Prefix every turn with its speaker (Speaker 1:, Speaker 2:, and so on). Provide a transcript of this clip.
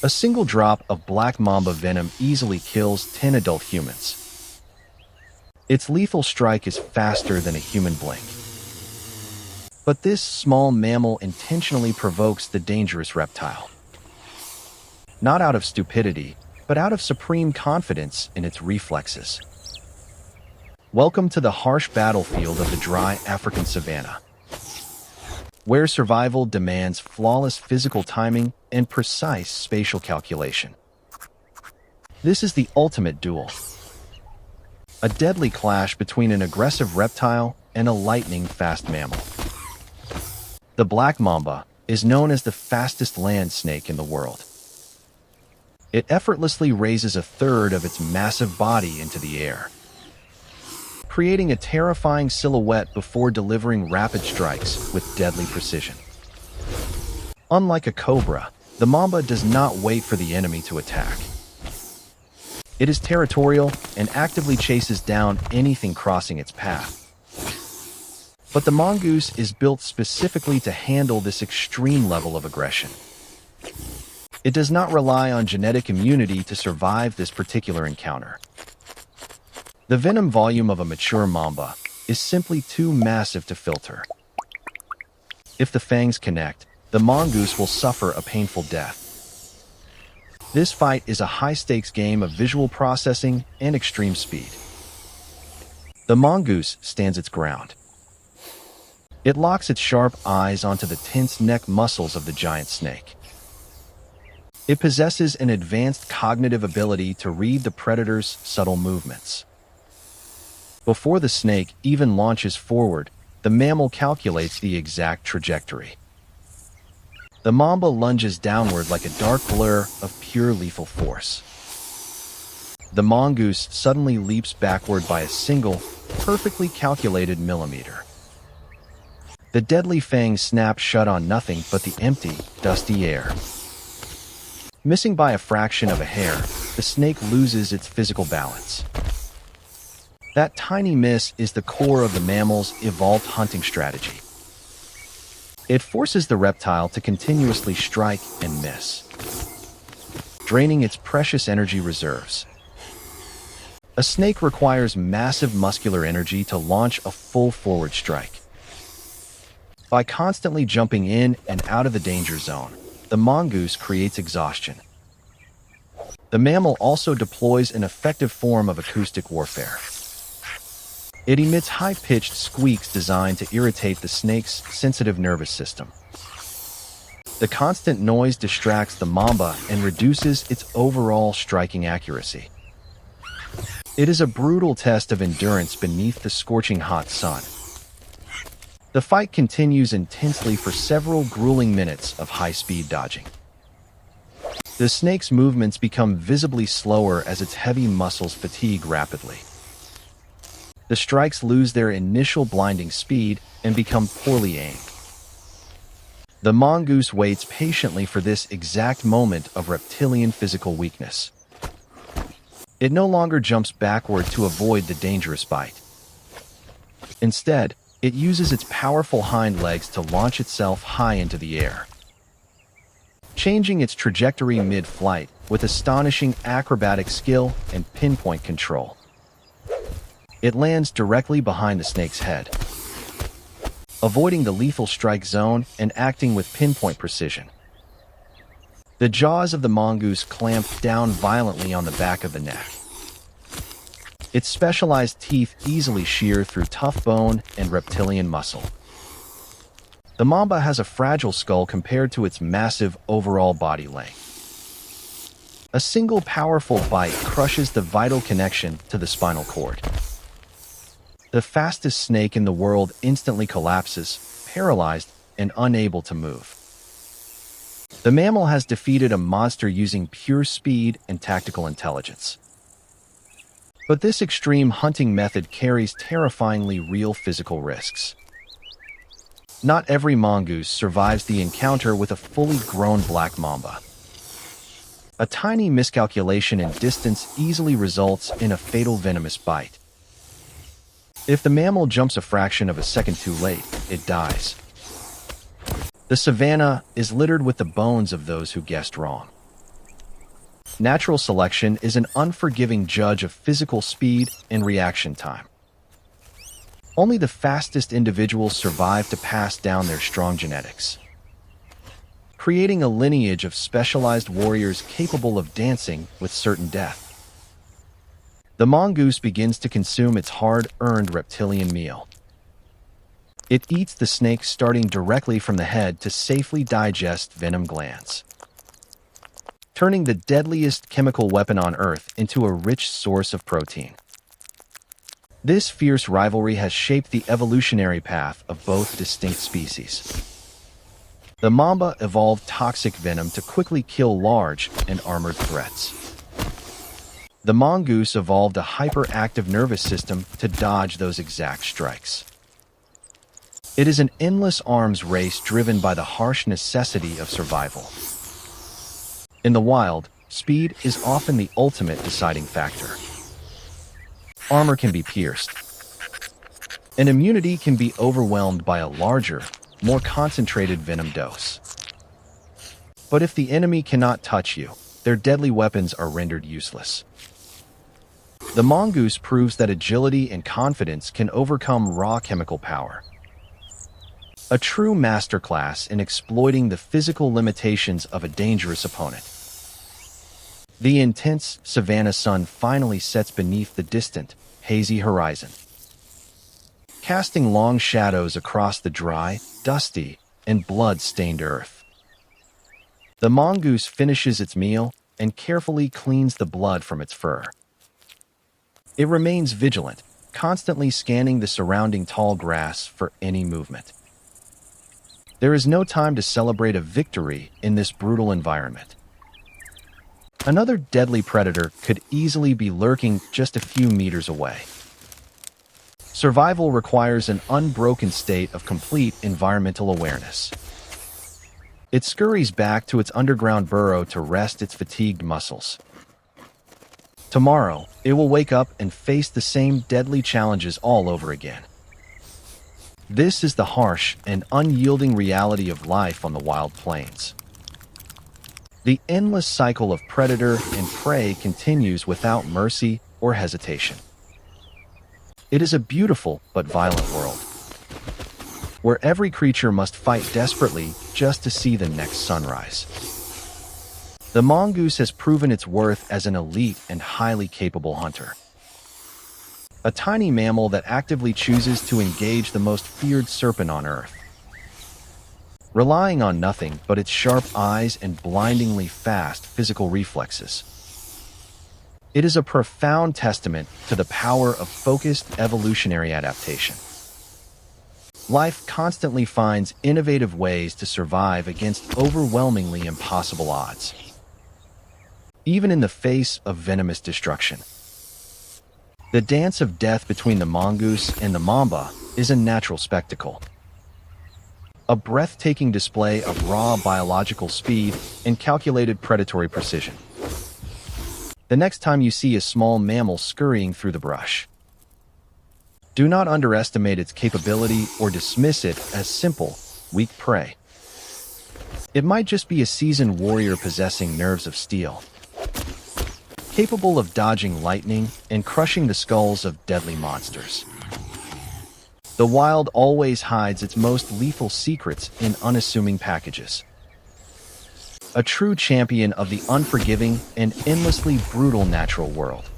Speaker 1: A single drop of Black Mamba venom easily kills 10 adult humans. Its lethal strike is faster than a human blink. But this small mammal intentionally provokes the dangerous reptile. Not out of stupidity, but out of supreme confidence in its reflexes. Welcome to the harsh battlefield of the dry African savanna, where survival demands flawless physical timing and precise spatial calculation. This is the ultimate duel. A deadly clash between an aggressive reptile and a lightning-fast mammal. The Black Mamba is known as the fastest land snake in the world. It effortlessly raises a third of its massive body into the air, creating a terrifying silhouette before delivering rapid strikes with deadly precision. Unlike a cobra, the mamba does not wait for the enemy to attack. It is territorial and actively chases down anything crossing its path. But the mongoose is built specifically to handle this extreme level of aggression. It does not rely on genetic immunity to survive this particular encounter. The venom volume of a mature mamba is simply too massive to filter. If the fangs connect, the mongoose will suffer a painful death. This fight is a high-stakes game of visual processing and extreme speed. The mongoose stands its ground. It locks its sharp eyes onto the tense neck muscles of the giant snake. It possesses an advanced cognitive ability to read the predator's subtle movements. Before the snake even launches forward, the mammal calculates the exact trajectory. The mamba lunges downward like a dark blur of pure lethal force. The mongoose suddenly leaps backward by a single, perfectly calculated millimeter. The deadly fangs snap shut on nothing but the empty, dusty air. Missing by a fraction of a hair, the snake loses its physical balance. That tiny miss is the core of the mammal's evolved hunting strategy. It forces the reptile to continuously strike and miss, draining its precious energy reserves. A snake requires massive muscular energy to launch a full forward strike. By constantly jumping in and out of the danger zone, the mongoose creates exhaustion. The mammal also deploys an effective form of acoustic warfare. It emits high-pitched squeaks designed to irritate the snake's sensitive nervous system. The constant noise distracts the mamba and reduces its overall striking accuracy. It is a brutal test of endurance beneath the scorching hot sun. The fight continues intensely for several grueling minutes of high-speed dodging. The snake's movements become visibly slower as its heavy muscles fatigue rapidly. The strikes lose their initial blinding speed and become poorly aimed. The mongoose waits patiently for this exact moment of reptilian physical weakness. It no longer jumps backward to avoid the dangerous bite. Instead, it uses its powerful hind legs to launch itself high into the air, changing its trajectory mid-flight with astonishing acrobatic skill and pinpoint control. It lands directly behind the snake's head, avoiding the lethal strike zone and acting with pinpoint precision. The jaws of the mongoose clamp down violently on the back of the neck. Its specialized teeth easily shear through tough bone and reptilian muscle. The mamba has a fragile skull compared to its massive overall body length. A single powerful bite crushes the vital connection to the spinal cord. The fastest snake in the world instantly collapses, paralyzed and unable to move. The mammal has defeated a monster using pure speed and tactical intelligence. But this extreme hunting method carries terrifyingly real physical risks. Not every mongoose survives the encounter with a fully grown black mamba. A tiny miscalculation in distance easily results in a fatal venomous bite. If the mammal jumps a fraction of a second too late, it dies. The savanna is littered with the bones of those who guessed wrong. Natural selection is an unforgiving judge of physical speed and reaction time. Only the fastest individuals survive to pass down their strong genetics, creating a lineage of specialized warriors capable of dancing with certain death. The mongoose begins to consume its hard-earned reptilian meal. It eats the snake starting directly from the head to safely digest venom glands, turning the deadliest chemical weapon on Earth into a rich source of protein. This fierce rivalry has shaped the evolutionary path of both distinct species. The mamba evolved toxic venom to quickly kill large and armored threats. The mongoose evolved a hyperactive nervous system to dodge those exact strikes. It is an endless arms race driven by the harsh necessity of survival. In the wild, speed is often the ultimate deciding factor. Armor can be pierced, and immunity can be overwhelmed by a larger, more concentrated venom dose. But if the enemy cannot touch you, their deadly weapons are rendered useless. The mongoose proves that agility and confidence can overcome raw chemical power. A true masterclass in exploiting the physical limitations of a dangerous opponent. The intense savanna sun finally sets beneath the distant, hazy horizon, casting long shadows across the dry, dusty, and blood-stained earth. The mongoose finishes its meal and carefully cleans the blood from its fur. It remains vigilant, constantly scanning the surrounding tall grass for any movement. There is no time to celebrate a victory in this brutal environment. Another deadly predator could easily be lurking just a few meters away. Survival requires an unbroken state of complete environmental awareness. It scurries back to its underground burrow to rest its fatigued muscles. Tomorrow, it will wake up and face the same deadly challenges all over again. This is the harsh and unyielding reality of life on the wild plains. The endless cycle of predator and prey continues without mercy or hesitation. It is a beautiful but violent world, where every creature must fight desperately just to see the next sunrise. The mongoose has proven its worth as an elite and highly capable hunter. A tiny mammal that actively chooses to engage the most feared serpent on Earth, relying on nothing but its sharp eyes and blindingly fast physical reflexes. It is a profound testament to the power of focused evolutionary adaptation. Life constantly finds innovative ways to survive against overwhelmingly impossible odds, even in the face of venomous destruction. The dance of death between the mongoose and the mamba is a natural spectacle, a breathtaking display of raw biological speed and calculated predatory precision. The next time you see a small mammal scurrying through the brush, do not underestimate its capability or dismiss it as simple, weak prey. It might just be a seasoned warrior possessing nerves of steel, capable of dodging lightning and crushing the skulls of deadly monsters. The wild always hides its most lethal secrets in unassuming packages. A true champion of the unforgiving and endlessly brutal natural world.